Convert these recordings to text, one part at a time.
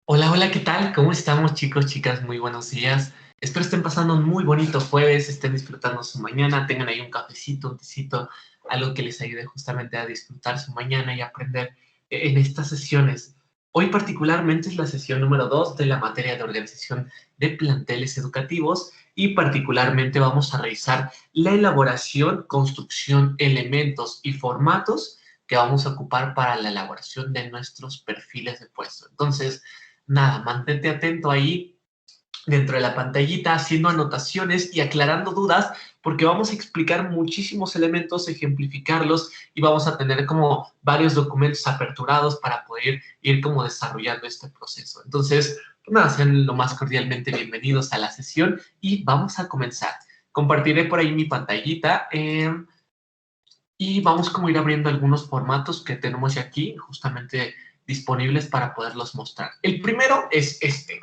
Hola, hola, ¿qué tal? ¿Cómo estamos, chicos, chicas? Muy buenos días. Espero estén pasando un muy bonito jueves, estén disfrutando su mañana, tengan ahí un cafecito, un tecito, algo que les ayude justamente a disfrutar su mañana y aprender en estas sesiones. Hoy particularmente es la sesión número 2 de la materia de organización de planteles educativos y particularmente vamos a revisar la elaboración, construcción, elementos y formatos que vamos a ocupar para la elaboración de nuestros perfiles de puesto. Entonces, nada, mantente atento ahí dentro de la pantallita haciendo anotaciones y aclarando dudas porque vamos a explicar muchísimos elementos, ejemplificarlos y vamos a tener como varios documentos aperturados para poder ir como desarrollando este proceso. Entonces, pues nada, sean lo más cordialmente bienvenidos a la sesión y vamos a comenzar. Compartiré por ahí mi pantallita y vamos como a ir abriendo algunos formatos que tenemos aquí justamente disponibles para poderlos mostrar. El primero es este.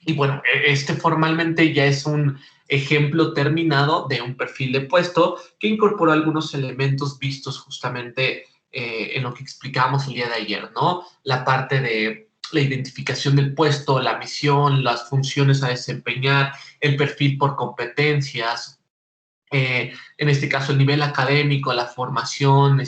Y bueno, este formalmente ya es un ejemplo terminado de un perfil de puesto que incorporó algunos elementos vistos justamente en lo que explicamos el día de ayer, ¿no? La parte de la identificación del puesto, la misión, las funciones a desempeñar, el perfil por competencias, en este caso el nivel académico, la formación,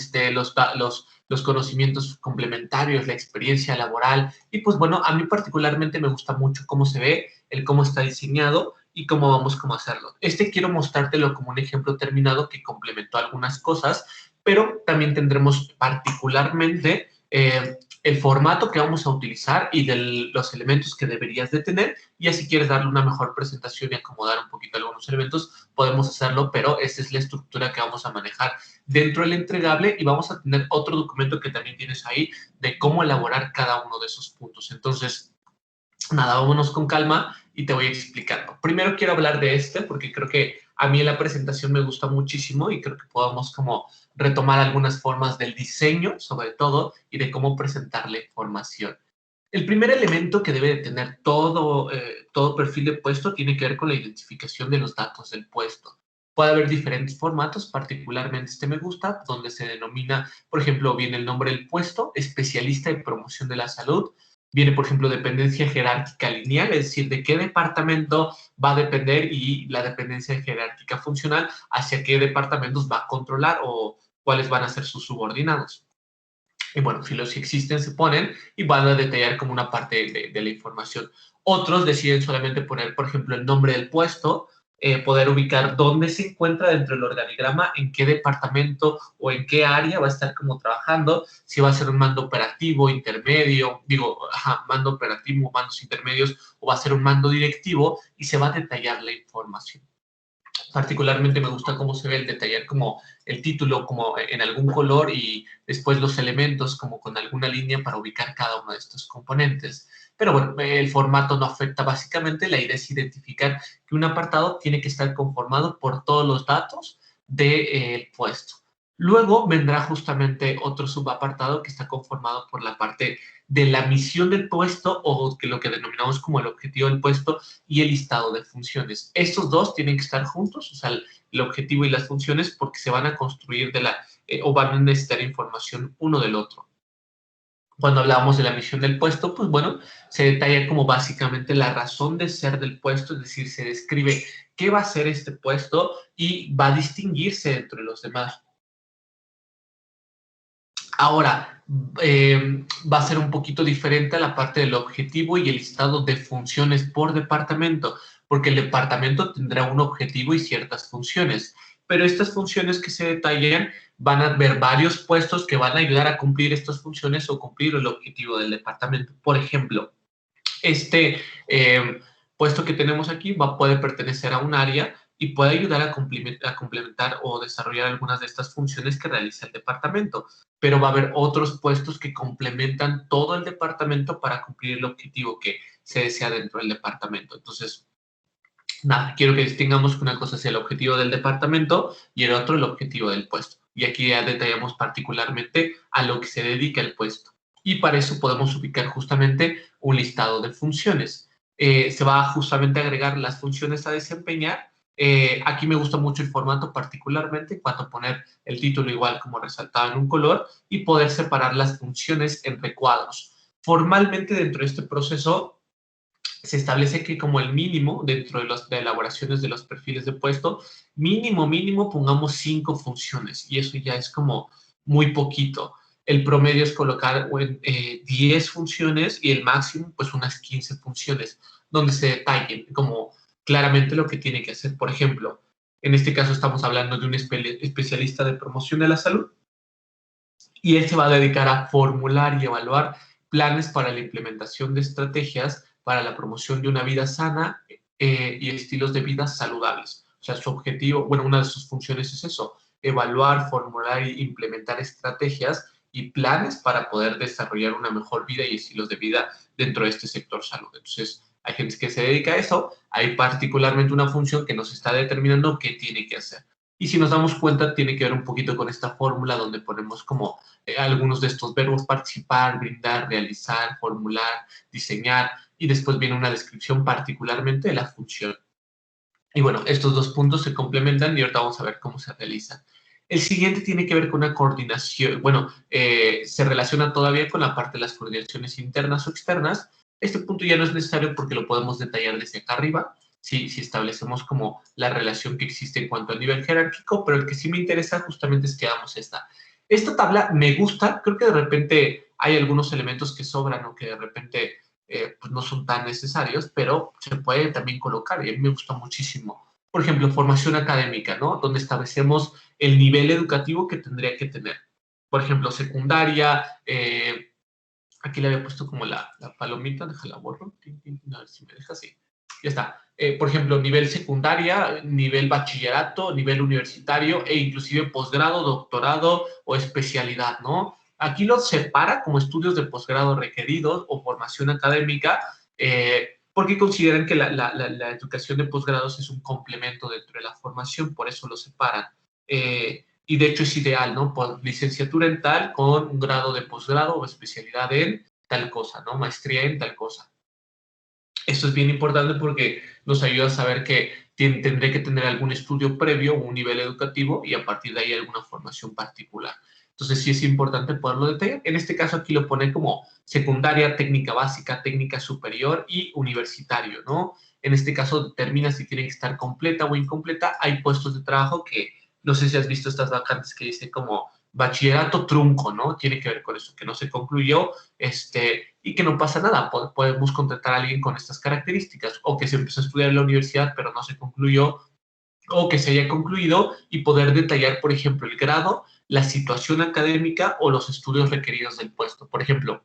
los conocimientos complementarios, la experiencia laboral. Y pues bueno, a mí particularmente me gusta mucho cómo se ve, el cómo está diseñado y cómo vamos a hacerlo. Este quiero mostrártelo como un ejemplo terminado que complementó algunas cosas, pero también tendremos particularmente el formato que vamos a utilizar y de los elementos que deberías de tener. Y así quieres darle una mejor presentación y acomodar un poquito algunos elementos, podemos hacerlo, pero esta es la estructura que vamos a manejar dentro del entregable y vamos a tener otro documento que también tienes ahí de cómo elaborar cada uno de esos puntos. Entonces, nada, vámonos con calma y te voy explicando. Primero quiero hablar de este porque creo que a mí la presentación me gusta muchísimo y creo que podamos como retomar algunas formas del diseño, sobre todo, y de cómo presentar la información. El primer elemento que debe de tener todo perfil de puesto tiene que ver con la identificación de los datos del puesto. Puede haber diferentes formatos, particularmente este me gusta, donde se denomina, por ejemplo, viene el nombre del puesto, especialista en promoción de la salud, viene, por ejemplo, dependencia jerárquica lineal, es decir, de qué departamento va a depender y la dependencia jerárquica funcional, hacia qué departamentos va a controlar o cuáles van a ser sus subordinados. Y bueno, si los que existen se ponen y van a detallar como una parte de la información. Otros deciden solamente poner, por ejemplo, el nombre del puesto, poder ubicar dónde se encuentra dentro del organigrama, en qué departamento o en qué área va a estar como trabajando, si va a ser un mando operativo, intermedio, mando operativo, mandos intermedios, o va a ser un mando directivo y se va a detallar la información. Particularmente me gusta cómo se ve el detallar como el título como en algún color y después los elementos como con alguna línea para ubicar cada uno de estos componentes. Pero bueno, el formato no afecta básicamente, la idea es identificar que un apartado tiene que estar conformado por todos los datos del puesto. Luego vendrá justamente otro subapartado que está conformado por la parte de la misión del puesto o que lo que denominamos como el objetivo del puesto y el listado de funciones. Estos dos tienen que estar juntos, o sea, el objetivo y las funciones, porque se van a construir o van a necesitar información uno del otro. Cuando hablamos de la misión del puesto, pues bueno, se detalla como básicamente la razón de ser del puesto, es decir, se describe qué va a ser este puesto y va a distinguirse entre los demás. Ahora, va a ser un poquito diferente a la parte del objetivo y el listado de funciones por departamento, porque el departamento tendrá un objetivo y ciertas funciones, pero estas funciones que se detallan van a ver varios puestos que van a ayudar a cumplir estas funciones o cumplir el objetivo del departamento. Por ejemplo, este puesto que tenemos aquí puede pertenecer a un área y puede ayudar a complementar o desarrollar algunas de estas funciones que realiza el departamento, pero va a haber otros puestos que complementan todo el departamento para cumplir el objetivo que se desea dentro del departamento. Entonces, nada, quiero que distingamos que una cosa sea el objetivo del departamento y el otro el objetivo del puesto. Y aquí ya detallamos particularmente a lo que se dedica el puesto. Y para eso podemos ubicar justamente un listado de funciones. Se va justamente a agregar las funciones a desempeñar. Aquí me gusta mucho el formato particularmente en cuanto a poner el título igual como resaltado en un color y poder separar las funciones en recuadros. Formalmente dentro de este proceso se establece que como el mínimo dentro de las elaboraciones de los perfiles de puesto, mínimo pongamos 5 funciones y eso ya es como muy poquito. El promedio es colocar 10 funciones y el máximo pues unas 15 funciones donde se detallen como claramente lo que tiene que hacer. Por ejemplo, en este caso estamos hablando de un especialista de promoción de la salud y él se va a dedicar a formular y evaluar planes para la implementación de estrategias para la promoción de una vida sana y estilos de vida saludables. O sea, su objetivo, bueno, una de sus funciones es eso, evaluar, formular e implementar estrategias y planes para poder desarrollar una mejor vida y estilos de vida dentro de este sector salud. Entonces, hay gente que se dedica a eso, hay particularmente una función que nos está determinando qué tiene que hacer. Y si nos damos cuenta, tiene que ver un poquito con esta fórmula donde ponemos como algunos de estos verbos: participar, brindar, realizar, formular, diseñar, y después viene una descripción particularmente de la función. Y bueno, estos dos puntos se complementan y ahorita vamos a ver cómo se realizan. El siguiente tiene que ver con una coordinación, bueno, se relaciona todavía con la parte de las coordinaciones internas o externas. Este punto ya no es necesario porque lo podemos detallar desde acá arriba, si establecemos como la relación que existe en cuanto al nivel jerárquico, pero el que sí me interesa justamente es que hagamos esta. Esta tabla me gusta, creo que de repente hay algunos elementos que sobran o que de repente pues no son tan necesarios, pero se puede también colocar y a mí me gusta muchísimo. Por ejemplo, formación académica, ¿no? Donde establecemos el nivel educativo que tendría que tener. Por ejemplo, secundaria, aquí le había puesto como la palomita, déjala borro, a ver si me deja así. Ya está. Por ejemplo, nivel secundaria, nivel bachillerato, nivel universitario e inclusive posgrado, doctorado o especialidad, ¿no? Aquí los separa como estudios de posgrado requeridos o formación académica, porque consideran que la educación de posgrados es un complemento dentro de la formación, por eso lo separan. Y de hecho es ideal, ¿no? Por licenciatura en tal con un grado de posgrado o especialidad en tal cosa, ¿no? Maestría en tal cosa. Esto es bien importante porque nos ayuda a saber que tendré que tener algún estudio previo, un nivel educativo y a partir de ahí alguna formación particular. Entonces sí es importante poderlo detallar. En este caso aquí lo pone como secundaria, técnica básica, técnica superior y universitario, ¿no? En este caso determina si tiene que estar completa o incompleta. Hay puestos de trabajo que, no sé si has visto estas vacantes que dice como bachillerato trunco, ¿no? Tiene que ver con eso, que no se concluyó, y que no pasa nada, podemos contratar a alguien con estas características, o que se empezó a estudiar en la universidad pero no se concluyó, o que se haya concluido y poder detallar, por ejemplo, el grado, la situación académica o los estudios requeridos del puesto. Por ejemplo,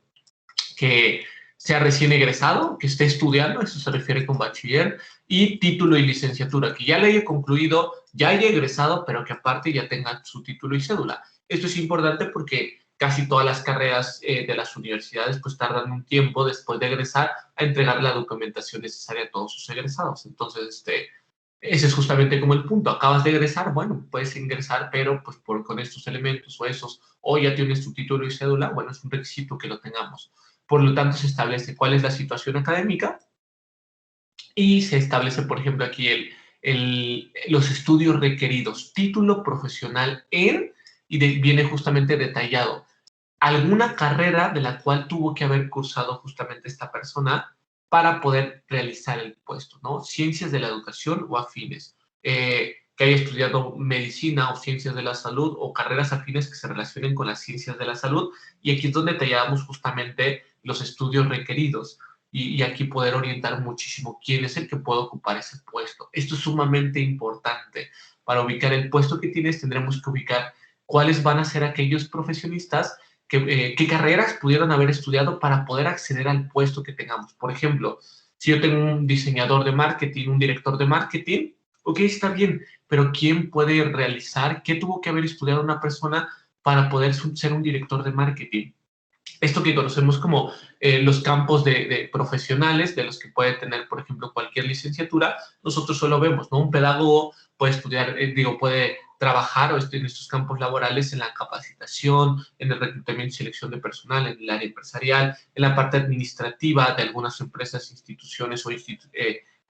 que sea recién egresado, que esté estudiando, eso se refiere con bachiller, y título y licenciatura, que ya le haya concluido, ya haya egresado, pero que aparte ya tenga su título y cédula. Esto es importante porque casi todas las carreras de las universidades pues tardan un tiempo después de egresar a entregar la documentación necesaria a todos sus egresados. Entonces, ese es justamente como el punto. Acabas de egresar, bueno, puedes ingresar, pero pues con estos elementos o esos, o ya tienes tu título y cédula, bueno, es un requisito que lo tengamos. Por lo tanto, se establece cuál es la situación académica y se establece, por ejemplo, aquí los estudios requeridos, título profesional en, y viene justamente detallado, alguna carrera de la cual tuvo que haber cursado justamente esta persona para poder realizar el puesto, ¿no? Ciencias de la educación o afines. Que haya estudiado medicina o ciencias de la salud o carreras afines que se relacionen con las ciencias de la salud. Y aquí es donde detallamos justamente los estudios requeridos y aquí poder orientar muchísimo quién es el que puede ocupar ese puesto. Esto es sumamente importante. Para ubicar el puesto que tienes, tendremos que ubicar cuáles van a ser aquellos profesionistas qué carreras pudieron haber estudiado para poder acceder al puesto que tengamos. Por ejemplo, si yo tengo un diseñador de marketing, un director de marketing, ok, está bien, pero ¿quién puede realizar? ¿Qué tuvo que haber estudiado una persona para poder ser un director de marketing? Esto que conocemos como los campos de profesionales, de los que puede tener, por ejemplo, cualquier licenciatura, nosotros solo vemos, ¿no? Un pedagogo puede estudiar, puede trabajar en estos campos laborales en la capacitación, en el reclutamiento y selección de personal, en el área empresarial, en la parte administrativa de algunas empresas, instituciones o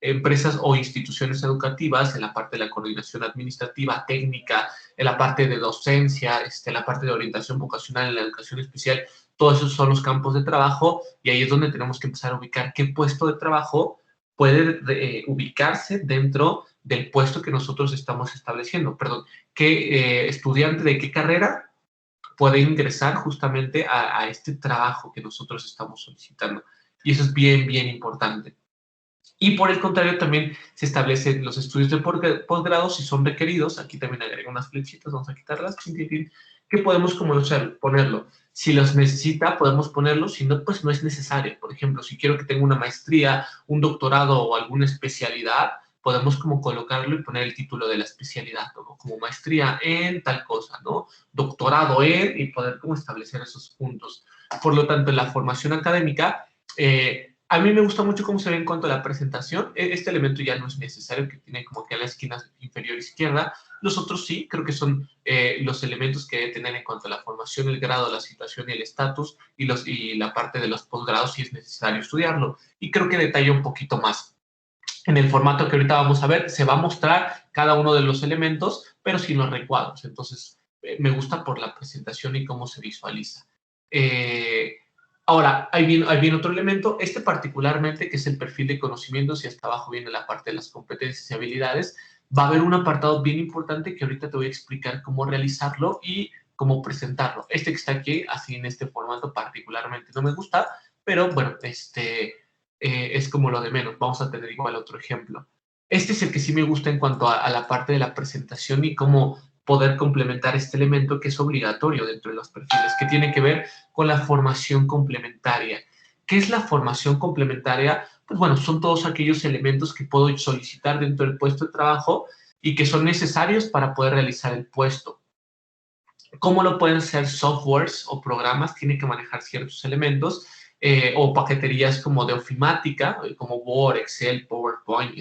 empresas o instituciones educativas, en la parte de la coordinación administrativa, técnica, en la parte de docencia, en la parte de orientación vocacional, en la educación especial. Todos esos son los campos de trabajo y ahí es donde tenemos que empezar a ubicar qué puesto de trabajo puede ubicarse dentro del puesto que nosotros estamos estableciendo. Perdón, qué estudiante de qué carrera puede ingresar justamente a este trabajo que nosotros estamos solicitando. Y eso es bien, bien importante. Y por el contrario, también se establecen los estudios de posgrado si son requeridos. Aquí también agrego unas flechitas, vamos a quitarlas, que podemos como ponerlo. Si los necesita, podemos ponerlo, si no, pues no es necesario. Por ejemplo, si quiero que tenga una maestría, un doctorado o alguna especialidad, podemos como colocarlo y poner el título de la especialidad, ¿no? Como maestría en tal cosa, ¿no? Doctorado en, y poder como establecer esos puntos. Por lo tanto, en la formación académica, a mí me gusta mucho cómo se ve en cuanto a la presentación. Este elemento ya no es necesario, que tiene como que a la esquina inferior izquierda. Los otros sí, creo que son los elementos que debe tener en cuanto a la formación, el grado, la situación y el estatus, y la parte de los posgrados si es necesario estudiarlo. Y creo que detalla un poquito más. En el formato que ahorita vamos a ver, se va a mostrar cada uno de los elementos, pero sin los recuadros. Entonces, me gusta por la presentación y cómo se visualiza. Ahora, ahí viene otro elemento, este particularmente, que es el perfil de conocimientos, y hasta abajo viene la parte de las competencias y habilidades. Va a haber un apartado bien importante que ahorita te voy a explicar cómo realizarlo y cómo presentarlo. Este que está aquí, así en este formato particularmente no me gusta, pero bueno, es como lo de menos. Vamos a tener igual otro ejemplo. Este es el que sí me gusta en cuanto a la parte de la presentación y cómo poder complementar este elemento que es obligatorio dentro de los perfiles, que tiene que ver con la formación complementaria. ¿Qué es la formación complementaria? Pues bueno, son todos aquellos elementos que puedo solicitar dentro del puesto de trabajo y que son necesarios para poder realizar el puesto. ¿Cómo lo pueden ser softwares o programas? Tienen que manejar ciertos elementos o paqueterías como de ofimática, como Word, Excel, PowerPoint,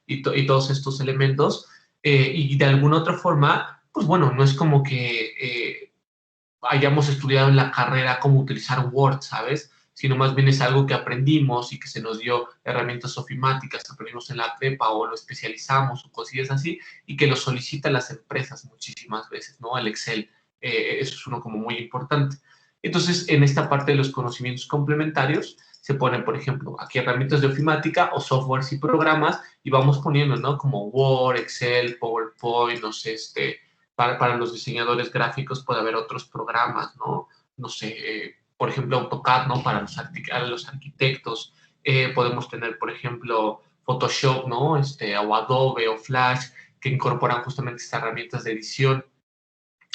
y todos estos elementos. Y de alguna otra forma, pues bueno, no es como que hayamos estudiado en la carrera cómo utilizar Word, ¿sabes? Sino más bien es algo que aprendimos y que se nos dio herramientas ofimáticas, aprendimos en la prepa o lo especializamos o cosillas así, y que lo solicitan las empresas muchísimas veces, ¿no? El Excel, eso es uno como muy importante. Entonces, en esta parte de los conocimientos complementarios, se ponen, por ejemplo, aquí herramientas de ofimática o softwares y programas, y vamos poniendo, ¿no? Como Word, Excel, PowerPoint, no sé, para los diseñadores gráficos puede haber otros programas, ¿no? No sé, por ejemplo, AutoCAD, ¿no? Para los arquitectos. Podemos tener, por ejemplo, Photoshop, ¿no? O Adobe o Flash, que incorporan justamente estas herramientas de edición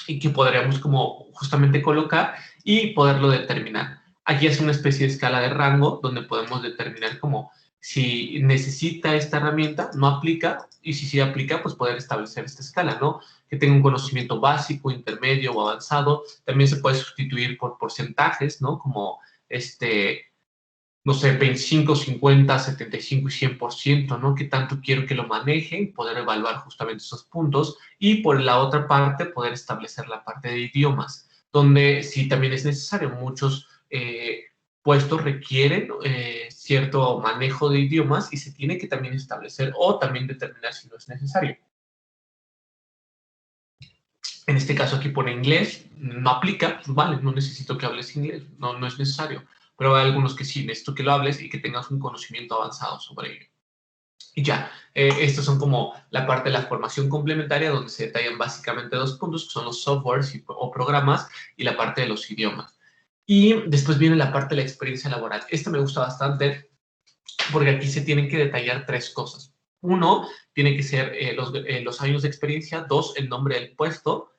y que podríamos como justamente colocar y poderlo determinar. Aquí es una especie de escala de rango donde podemos determinar como si necesita esta herramienta, no aplica, y si sí aplica, pues poder establecer esta escala, ¿no? Que tenga un conocimiento básico, intermedio o avanzado. También se puede sustituir por porcentajes, ¿no? Como no sé, 25, 50, 75 y 100%, ¿no? ¿Qué tanto quiero que lo maneje? Y poder evaluar justamente esos puntos. Y por la otra parte, poder establecer la parte de idiomas, donde sí también es necesario. Muchos puestos requieren cierto manejo de idiomas y se tiene que también establecer o también determinar si no es necesario. En este caso aquí pone inglés, no aplica, pues vale, no necesito que hables inglés, no, no es necesario. Pero hay algunos que sí, necesito que lo hables y que tengas un conocimiento avanzado sobre ello. Y ya, estos son como la parte de la formación complementaria donde se detallan básicamente dos puntos, que son los softwares o programas y la parte de los idiomas. Y después viene la parte de la experiencia laboral. Esta me gusta bastante porque aquí se tienen que detallar tres cosas. Uno, tiene que ser los años de experiencia. Dos, el nombre del puesto.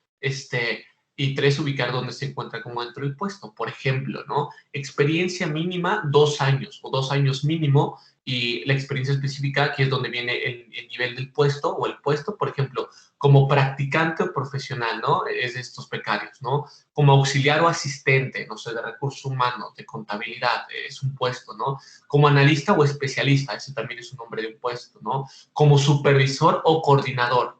Y tres, ubicar dónde se encuentra como dentro del puesto. Por ejemplo, ¿no? Experiencia mínima, 2 años o 2 años mínimo. Y la experiencia específica, aquí es donde viene el nivel del puesto o el puesto. Por ejemplo, como practicante o profesional, ¿no? Es de estos becarios, ¿no? Como auxiliar o asistente, no sé, de recursos humanos, de contabilidad, es un puesto, ¿no? Como analista o especialista, ese también es un nombre de un puesto, ¿no? Como supervisor o coordinador,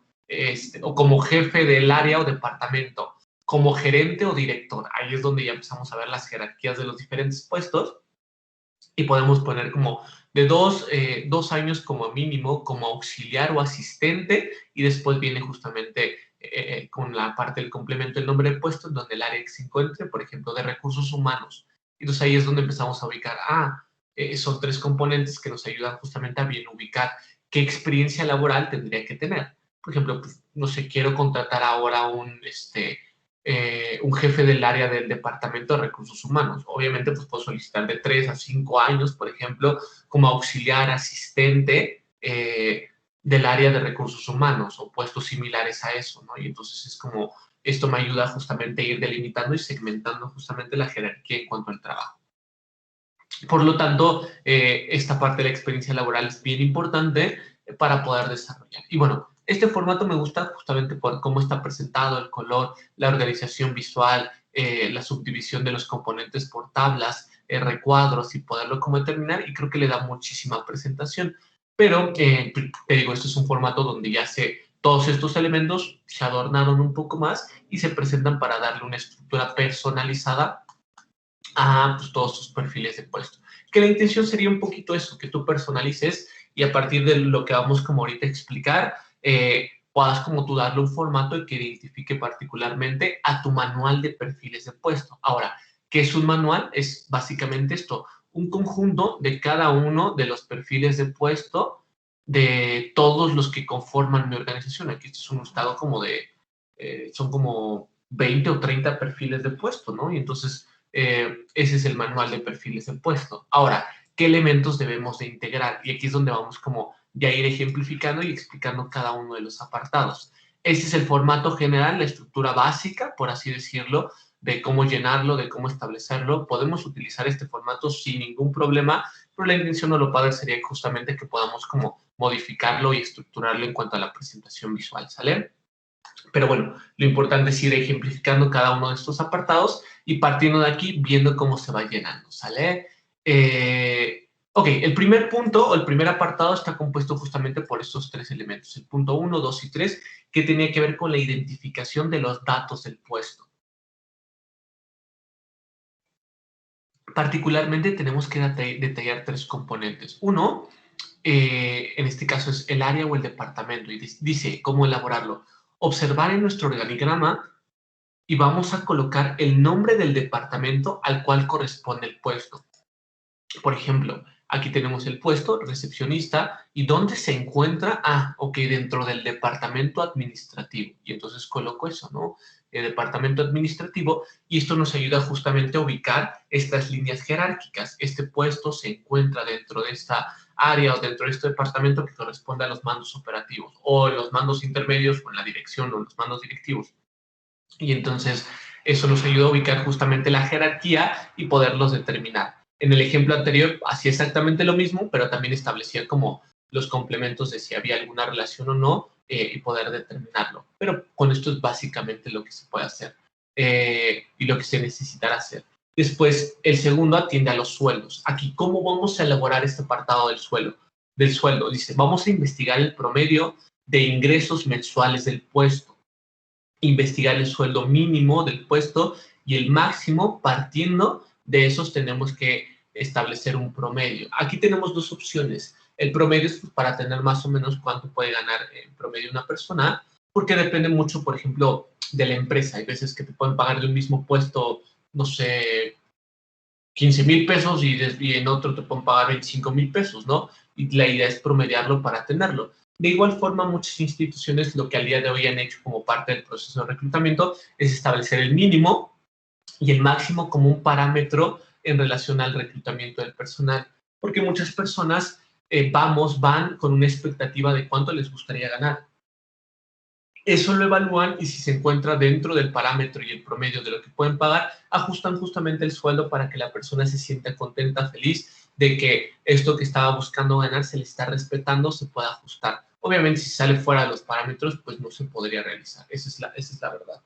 o como jefe del área o departamento, como gerente o director. Ahí es donde ya empezamos a ver las jerarquías de los diferentes puestos y podemos poner como de 2 años como mínimo, como auxiliar o asistente, y después viene justamente con la parte del complemento del nombre del puesto, en donde el área que se encuentre, por ejemplo, de recursos humanos. Entonces ahí es donde empezamos a ubicar, son 3 componentes que nos ayudan justamente a bien ubicar qué experiencia laboral tendría que tener. Por ejemplo, pues, no sé, quiero contratar ahora un jefe del área del departamento de recursos humanos. Obviamente, pues puedo solicitar de 3 a 5 años, por ejemplo, como auxiliar asistente del área de recursos humanos o puestos similares a eso, ¿no? Y entonces es como, esto me ayuda justamente a ir delimitando y segmentando justamente la jerarquía en cuanto al trabajo. Por lo tanto, esta parte de la experiencia laboral es bien importante para poder desarrollar. Y bueno, este formato me gusta justamente por cómo está presentado, el color, la organización visual, la subdivisión de los componentes por tablas, recuadros y poderlo como determinar, y creo que le da muchísima presentación. Pero, te digo, esto es un formato donde ya todos estos elementos se adornaron un poco más y se presentan para darle una estructura personalizada a pues, todos tus perfiles de puesto. Que la intención sería un poquito eso, que tú personalices y a partir de lo que vamos como ahorita a explicar, puedas como tú darle un formato que identifique particularmente a tu manual de perfiles de puesto. Ahora, ¿qué es un manual? Es básicamente esto, un conjunto de cada uno de los perfiles de puesto de todos los que conforman mi organización. Aquí este es un listado como son como 20 o 30 perfiles de puesto, ¿no? Y entonces ese es el manual de perfiles de puesto. Ahora, ¿qué elementos debemos de integrar? Y aquí es donde vamos como ya ir ejemplificando y explicando cada uno de los apartados. Este es el formato general, la estructura básica, por así decirlo, de cómo llenarlo, de cómo establecerlo. Podemos utilizar este formato sin ningún problema, pero la intención o lo padre sería justamente que podamos como modificarlo y estructurarlo en cuanto a la presentación visual, ¿sale? Pero bueno, lo importante es ir ejemplificando cada uno de estos apartados y partiendo de aquí viendo cómo se va llenando, ¿sale? Ok, el primer punto o el primer apartado está compuesto justamente por estos 3 elementos, el punto 1, 2 y 3, que tenía que ver con la identificación de los datos del puesto. Particularmente tenemos que detallar 3 componentes. Uno, en este caso es el área o el departamento, y dice cómo elaborarlo. Observar en nuestro organigrama y vamos a colocar el nombre del departamento al cual corresponde el puesto. Por ejemplo, aquí tenemos el puesto, recepcionista, y ¿dónde se encuentra? Ok, dentro del departamento administrativo. Y entonces coloco eso, ¿no? El departamento administrativo, y esto nos ayuda justamente a ubicar estas líneas jerárquicas. Este puesto se encuentra dentro de esta área o dentro de este departamento que corresponde a los mandos operativos, o en los mandos intermedios, o en la dirección, o en los mandos directivos. Y entonces eso nos ayuda a ubicar justamente la jerarquía y poderlos determinar. En el ejemplo anterior hacía exactamente lo mismo, pero también establecía como los complementos de si había alguna relación o no y poder determinarlo. Pero con esto es básicamente lo que se puede hacer y lo que se necesitará hacer. Después, el segundo atiende a los sueldos. Aquí, ¿cómo vamos a elaborar este apartado del sueldo? Dice, vamos a investigar el promedio de ingresos mensuales del puesto, investigar el sueldo mínimo del puesto y el máximo. Partiendo de esos tenemos que establecer un promedio. Aquí tenemos 2 opciones. El promedio es para tener más o menos cuánto puede ganar en promedio una persona, porque depende mucho, por ejemplo, de la empresa. Hay veces que te pueden pagar de un mismo puesto, no sé, 15,000 pesos y en otro te pueden pagar 25,000 pesos, ¿no? Y la idea es promediarlo para tenerlo. De igual forma, muchas instituciones lo que al día de hoy han hecho como parte del proceso de reclutamiento es establecer el mínimo y el máximo como un parámetro en relación al reclutamiento del personal, porque muchas personas van con una expectativa de cuánto les gustaría ganar. Eso lo evalúan y si se encuentra dentro del parámetro y el promedio de lo que pueden pagar, ajustan justamente el sueldo para que la persona se sienta contenta, feliz de que esto que estaba buscando ganar se le está respetando, se pueda ajustar. Obviamente, si sale fuera de los parámetros, pues no se podría realizar. Esa es la verdad.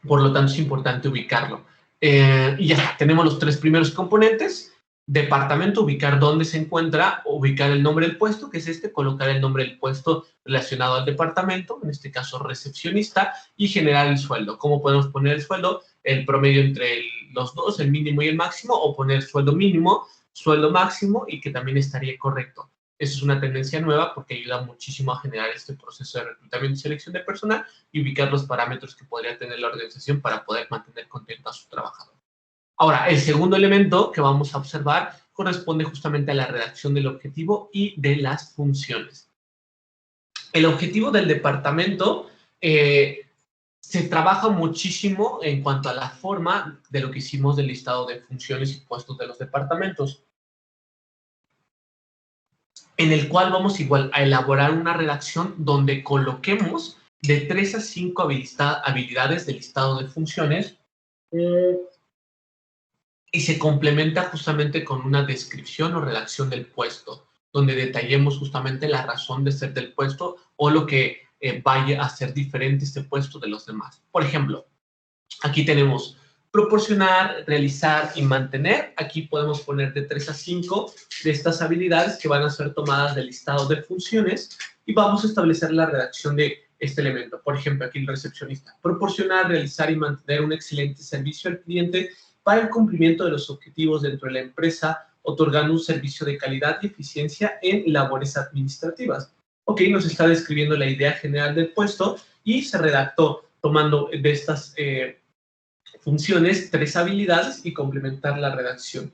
Por lo tanto, es importante ubicarlo. Y ya tenemos los 3 primeros componentes. Departamento, ubicar dónde se encuentra, ubicar el nombre del puesto, que es colocar el nombre del puesto relacionado al departamento, en este caso recepcionista, y generar el sueldo. ¿Cómo podemos poner el sueldo? El promedio entre los dos, el mínimo y el máximo, o poner sueldo mínimo, sueldo máximo, y que también estaría correcto. Eso es una tendencia nueva porque ayuda muchísimo a generar este proceso de reclutamiento y selección de personal y ubicar los parámetros que podría tener la organización para poder mantener contento a su trabajador. Ahora, el segundo elemento que vamos a observar corresponde justamente a la redacción del objetivo y de las funciones. El objetivo del departamento se trabaja muchísimo en cuanto a la forma de lo que hicimos del listado de funciones y puestos de los departamentos, en el cual vamos igual a elaborar una redacción donde coloquemos de 3 a 5 habilidades del listado de funciones y se complementa justamente con una descripción o redacción del puesto, donde detallemos justamente la razón de ser del puesto o lo que vaya a ser diferente este puesto de los demás. Por ejemplo, aquí tenemos proporcionar, realizar y mantener. Aquí podemos poner de 3 a 5 de estas habilidades que van a ser tomadas del listado de funciones y vamos a establecer la redacción de este elemento. Por ejemplo, aquí el recepcionista. Proporcionar, realizar y mantener un excelente servicio al cliente para el cumplimiento de los objetivos dentro de la empresa, otorgando un servicio de calidad y eficiencia en labores administrativas. Ok, nos está describiendo la idea general del puesto y se redactó tomando de estas funciones 3 habilidades y complementar la redacción.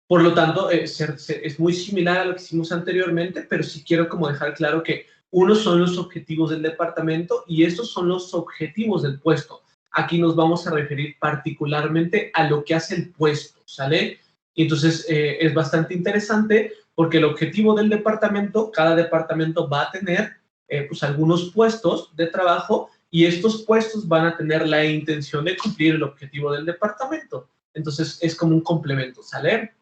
Por lo tanto, es muy similar a lo que hicimos anteriormente, pero sí quiero como dejar claro que unos son los objetivos del departamento y estos son los objetivos del puesto. Aquí nos vamos a referir particularmente a lo que hace el puesto, ¿sale? Y entonces es bastante interesante porque el objetivo del departamento, cada departamento va a tener pues algunos puestos de trabajo y estos puestos van a tener la intención de cumplir el objetivo del departamento. Entonces es como un complemento, ¿sale?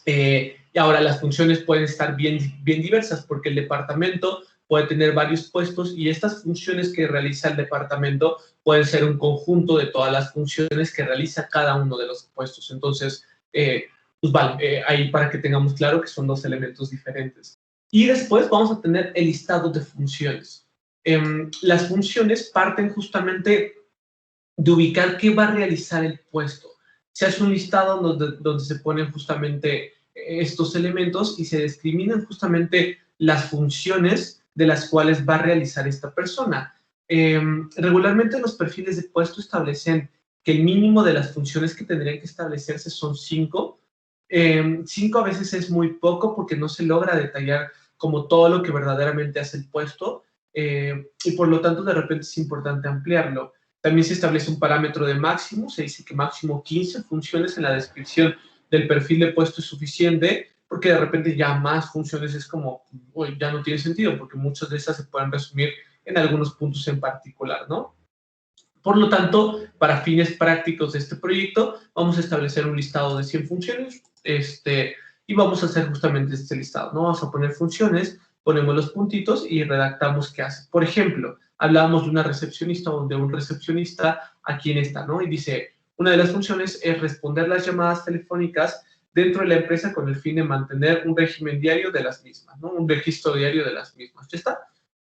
Y ahora las funciones pueden estar bien diversas porque el departamento puede tener varios puestos y estas funciones que realiza el departamento pueden ser un conjunto de todas las funciones que realiza cada uno de los puestos. Entonces, pues vale, ahí para que tengamos claro que son dos elementos diferentes. Y después vamos a tener el listado de funciones. Las funciones parten justamente de ubicar qué va a realizar el puesto. Se hace un listado donde se ponen justamente estos elementos y se discriminan justamente las funciones de las cuales va a realizar esta persona. Regularmente los perfiles de puesto establecen que el mínimo de las funciones que tendrían que establecerse son 5. 5 a veces es muy poco porque no se logra detallar como todo lo que verdaderamente hace el puesto y por lo tanto de repente es importante ampliarlo. También se establece un parámetro de máximo, se dice que máximo 15 funciones en la descripción del perfil de puesto es suficiente, porque de repente ya más funciones es como, uy, ya no tiene sentido, porque muchas de esas se pueden resumir en algunos puntos en particular, ¿no? Por lo tanto, para fines prácticos de este proyecto, vamos a establecer un listado de 100 funciones y vamos a hacer justamente este listado, ¿no? Vamos a poner funciones, ponemos los puntitos y redactamos qué hace. Por ejemplo, hablábamos de una recepcionista o de un recepcionista aquí en esta, ¿no? Y dice, una de las funciones es responder las llamadas telefónicas dentro de la empresa con el fin de mantener un régimen diario de las mismas, ¿no? Un registro diario de las mismas. ¿Ya está?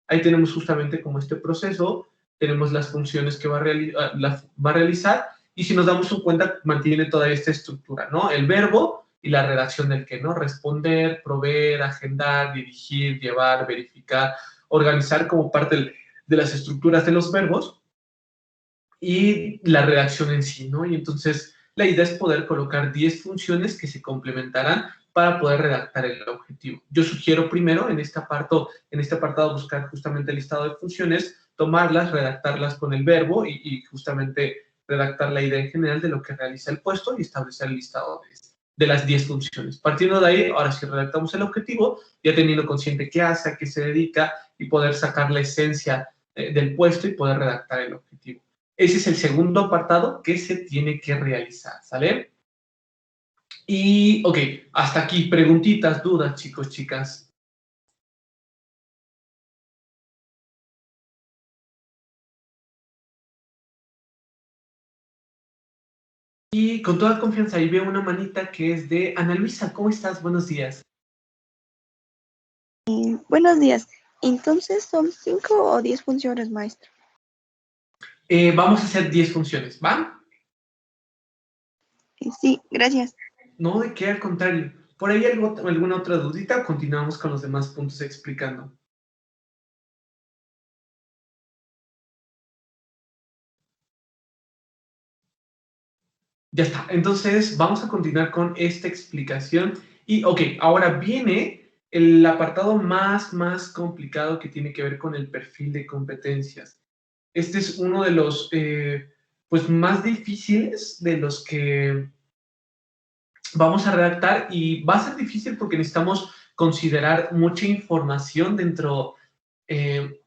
Ahí tenemos justamente como este proceso, tenemos las funciones que va a realizar y si nos damos cuenta mantiene todavía esta estructura, ¿no? El verbo y la redacción del qué, ¿no? Responder, proveer, agendar, dirigir, llevar, verificar, organizar como parte de las estructuras de los verbos y la redacción en sí, ¿no? Y entonces la idea es poder colocar 10 funciones que se complementarán para poder redactar el objetivo. Yo sugiero primero en este apartado buscar justamente el listado de funciones, tomarlas, redactarlas con el verbo y justamente redactar la idea en general de lo que realiza el puesto y establecer el listado de las 10 funciones. Partiendo de ahí, ahora sí redactamos el objetivo, ya teniendo consciente qué hace, a qué se dedica y poder sacar la esencia del puesto y poder redactar el objetivo. Ese es el segundo apartado que se tiene que realizar, ¿sale? Y, ok, hasta aquí, preguntitas, dudas, chicos, chicas. Y con toda confianza, ahí veo una manita que es de Ana Luisa. ¿Cómo estás? Buenos días. Buenos días. Entonces, ¿son 5 o 10 funciones, maestro? Vamos a hacer 10 funciones, ¿va? Sí, gracias. No, de qué, al contrario. ¿Por ahí alguna otra dudita? Continuamos con los demás puntos explicando. Ya está. Entonces, vamos a continuar con esta explicación. Y, ok, ahora viene el apartado más complicado que tiene que ver con el perfil de competencias. Este es uno de los, pues, más difíciles de los que vamos a redactar y va a ser difícil porque necesitamos considerar mucha información dentro de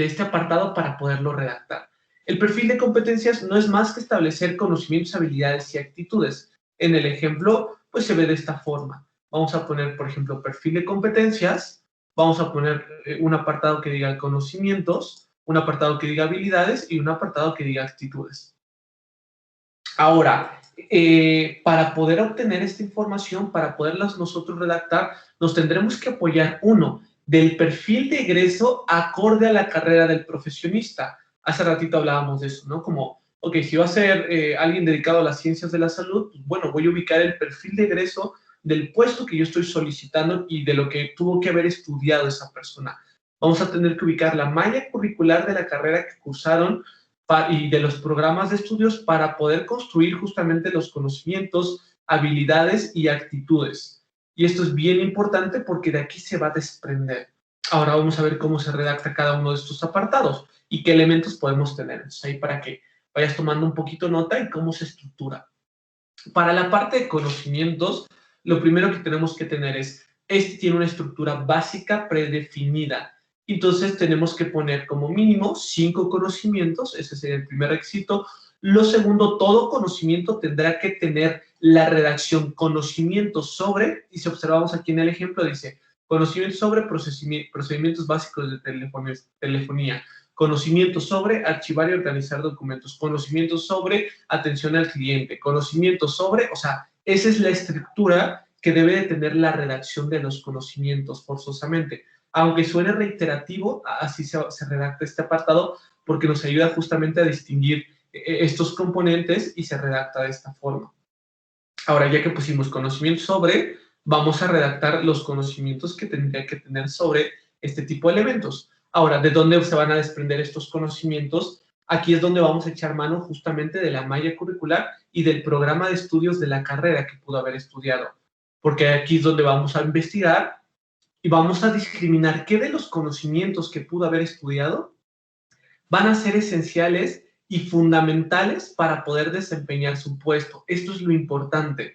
este apartado para poderlo redactar. El perfil de competencias no es más que establecer conocimientos, habilidades y actitudes. En el ejemplo, pues se ve de esta forma. Vamos a poner, por ejemplo, perfil de competencias, vamos a poner un apartado que diga conocimientos, un apartado que diga habilidades y un apartado que diga actitudes. Ahora, para poder obtener esta información, para poderlas nosotros redactar, nos tendremos que apoyar, uno, del perfil de egreso acorde a la carrera del profesionista. Hace ratito hablábamos de eso, ¿no? Como, ok, si va a ser alguien dedicado a las ciencias de la salud, pues, bueno, voy a ubicar el perfil de egreso del puesto que yo estoy solicitando y de lo que tuvo que haber estudiado esa persona. Vamos a tener que ubicar la malla curricular de la carrera que cursaron y de los programas de estudios para poder construir justamente los conocimientos, habilidades y actitudes. Y esto es bien importante porque de aquí se va a desprender. Ahora vamos a ver cómo se redacta cada uno de estos apartados y qué elementos podemos tener. Entonces, ahí para que vayas tomando un poquito nota y cómo se estructura. Para la parte de conocimientos, lo primero que tenemos que tener es, este tiene una estructura básica predefinida. Entonces tenemos que poner como mínimo 5 conocimientos, ese sería el primer requisito. Lo segundo, todo conocimiento tendrá que tener la redacción conocimiento sobre, y si observamos aquí en el ejemplo, dice conocimiento sobre procedimientos básicos de telefonía, conocimiento sobre archivar y organizar documentos, conocimiento sobre atención al cliente, conocimiento sobre, o sea, esa es la estructura que debe de tener la redacción de los conocimientos forzosamente. Aunque suene reiterativo, así se redacta este apartado porque nos ayuda justamente a distinguir estos componentes y se redacta de esta forma. Ahora, ya que pusimos conocimiento sobre, vamos a redactar los conocimientos que tendría que tener sobre este tipo de elementos. Ahora, ¿de dónde se van a desprender estos conocimientos? Aquí es donde vamos a echar mano justamente de la malla curricular y del programa de estudios de la carrera que pudo haber estudiado, porque aquí es donde vamos a investigar y vamos a discriminar qué de los conocimientos que pudo haber estudiado van a ser esenciales y fundamentales para poder desempeñar su puesto. Esto es lo importante.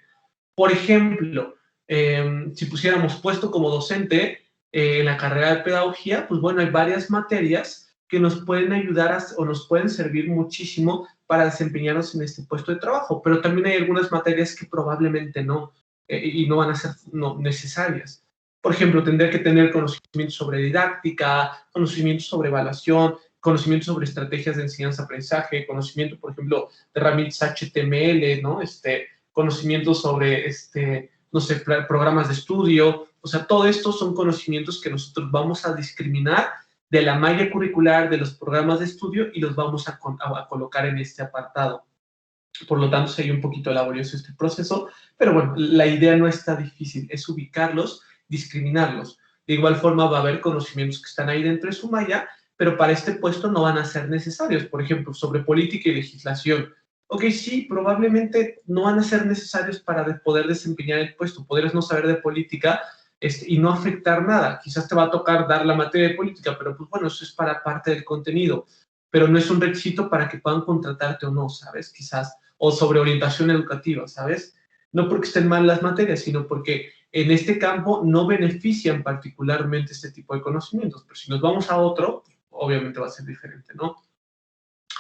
Por ejemplo, si pusiéramos puesto como docente en la carrera de pedagogía, pues bueno, hay varias materias que nos pueden ayudar o nos pueden servir muchísimo para desempeñarnos en este puesto de trabajo, pero también hay algunas materias que probablemente no, y no van a ser necesarias. Por ejemplo, tendría que tener conocimientos sobre didáctica, conocimientos sobre evaluación, conocimiento sobre estrategias de enseñanza-aprendizaje, conocimiento, por ejemplo, de herramientas HTML, ¿no? Conocimientos sobre, no sé, programas de estudio. O sea, todo esto son conocimientos que nosotros vamos a discriminar de la malla curricular, de los programas de estudio y los vamos a colocar en este apartado. Por lo tanto, sería un poquito laborioso este proceso, pero bueno, la idea no está difícil, es ubicarlos, discriminarlos. De igual forma, va a haber conocimientos que están ahí dentro de su malla, pero para este puesto no van a ser necesarios. Por ejemplo, sobre política y legislación. Ok, sí, probablemente no van a ser necesarios para poder desempeñar el puesto. Podrías no saber de política y no afectar nada. Quizás te va a tocar dar la materia de política, pero pues bueno, eso es para parte del contenido. Pero no es un requisito para que puedan contratarte o no, ¿sabes? Quizás o sobre orientación educativa, ¿sabes? No porque estén mal las materias, sino porque en este campo no benefician particularmente este tipo de conocimientos, pero si nos vamos a otro, obviamente va a ser diferente, ¿no?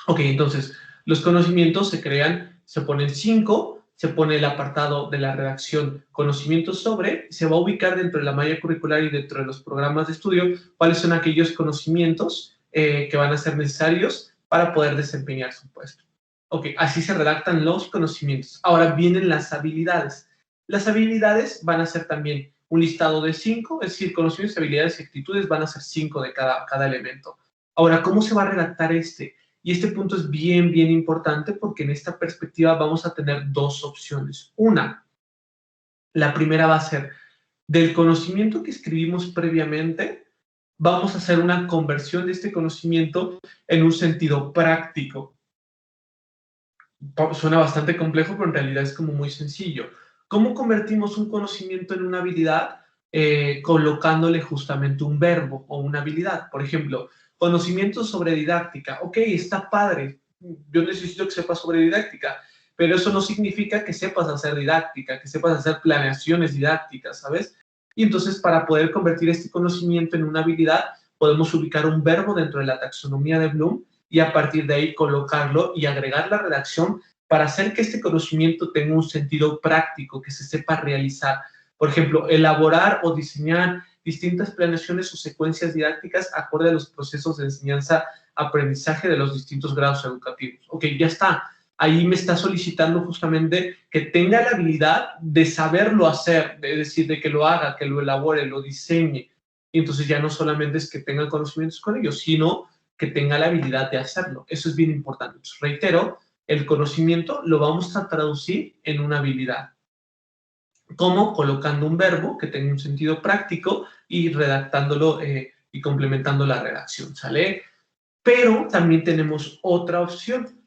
Ok, entonces, los conocimientos se crean, se ponen 5, se pone el apartado de la redacción conocimientos sobre, se va a ubicar dentro de la malla curricular y dentro de los programas de estudio cuáles son aquellos conocimientos que van a ser necesarios para poder desempeñar su puesto. Ok, así se redactan los conocimientos. Ahora vienen las habilidades. Las habilidades van a ser también un listado de 5, es decir, conocimientos, habilidades y actitudes van a ser 5 de cada elemento. Ahora, ¿cómo se va a redactar este? Y este punto es bien importante porque en esta perspectiva vamos a tener dos opciones. Una, la primera va a ser del conocimiento que escribimos previamente, vamos a hacer una conversión de este conocimiento en un sentido práctico. Suena bastante complejo, pero en realidad es como muy sencillo. ¿Cómo convertimos un conocimiento en una habilidad? Colocándole justamente un verbo o una habilidad. Por ejemplo, conocimiento sobre didáctica. Ok, está padre. Yo necesito que sepas sobre didáctica, pero eso no significa que sepas hacer didáctica, que sepas hacer planeaciones didácticas, ¿sabes? Y entonces, para poder convertir este conocimiento en una habilidad, podemos ubicar un verbo dentro de la taxonomía de Bloom y a partir de ahí colocarlo y agregar la redacción para hacer que este conocimiento tenga un sentido práctico, que se sepa realizar. Por ejemplo, elaborar o diseñar distintas planeaciones o secuencias didácticas acorde a los procesos de enseñanza-aprendizaje de los distintos grados educativos. Ok, ya está. Ahí me está solicitando justamente que tenga la habilidad de saberlo hacer, es decir, de que lo haga, que lo elabore, lo diseñe. Y entonces ya no solamente es que tenga conocimientos con ello, sino que tenga la habilidad de hacerlo. Eso es bien importante. Entonces, reitero, el conocimiento lo vamos a traducir en una habilidad. ¿Cómo? Colocando un verbo que tenga un sentido práctico y redactándolo y complementando la redacción, ¿sale? Pero también tenemos otra opción.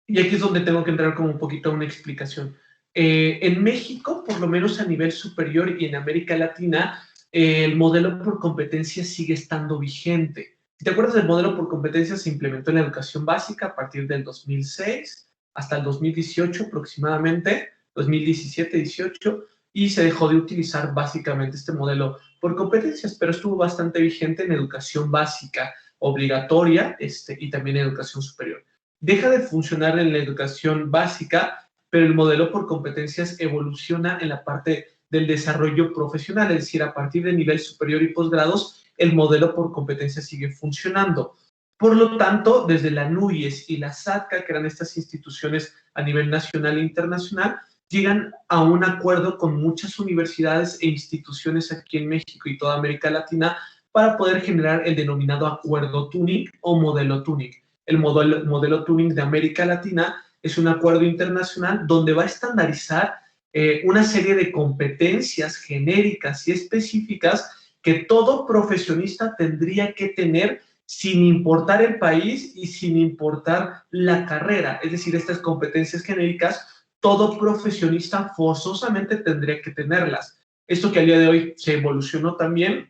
Y aquí es donde tengo que entrar como un poquito a una explicación. En México, por lo menos a nivel superior y en América Latina, el modelo por competencias sigue estando vigente. Si te acuerdas, del modelo por competencias se implementó en la educación básica a partir del 2006 hasta el 2018 aproximadamente, 2017-18, y se dejó de utilizar básicamente este modelo por competencias, pero estuvo bastante vigente en educación básica obligatoria y también en educación superior. Deja de funcionar en la educación básica, pero el modelo por competencias evoluciona en la parte del desarrollo profesional, es decir, a partir de nivel superior y posgrados, el modelo por competencias sigue funcionando. Por lo tanto, desde la NUYES y la SATCA, que eran estas instituciones a nivel nacional e internacional, llegan a un acuerdo con muchas universidades e instituciones aquí en México y toda América Latina para poder generar el denominado acuerdo Turing o modelo Turing. El modelo Turing de América Latina es un acuerdo internacional donde va a estandarizar una serie de competencias genéricas y específicas que todo profesionista tendría que tener sin importar el país y sin importar la carrera. Es decir, estas competencias genéricas, todo profesionista forzosamente tendría que tenerlas. Esto que al día de hoy se evolucionó también,